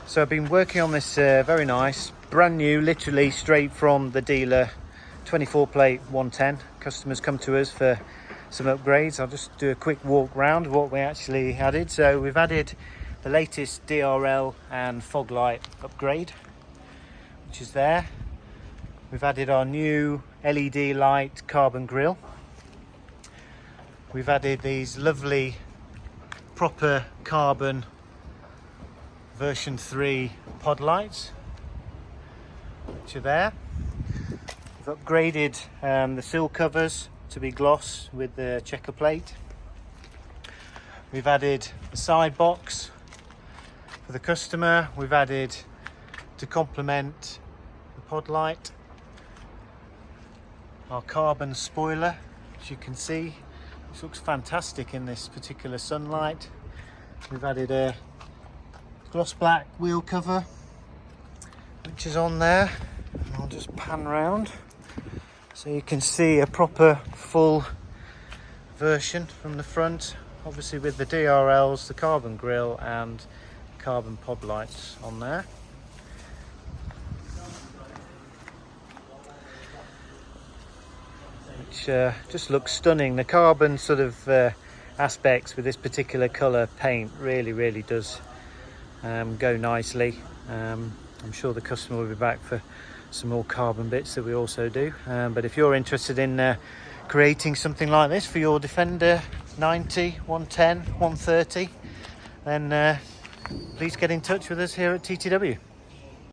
So I've been working on this very nice, brand new, literally straight from the dealer, 24 plate 110. Customers come to us for some upgrades. I'll just do a quick walk round of what we actually added. So we've added the latest DRL and fog light upgrade, which is there. We've added our new LED light carbon grille. We've added these lovely proper carbon version 3 pod lights, which are there. We've upgraded the sill covers to be gloss with the Chequerplate. We've added the side box for the customer. We've added, to complement the pod light, our carbon spoiler, as you can see. This looks fantastic in this particular sunlight. We've added a gloss black wheel cover, which is on there. And I'll just pan round so you can see a proper full version from the front, obviously with the DRLs, the carbon grille and carbon pod lights on there. Which just looks stunning. The carbon sort of aspects with this particular colour paint really does go nicely. I'm sure the customer will be back for some more carbon bits that we also do, but if you're interested in creating something like this for your Defender 90, 110, 130, then please get in touch with us here at TTW.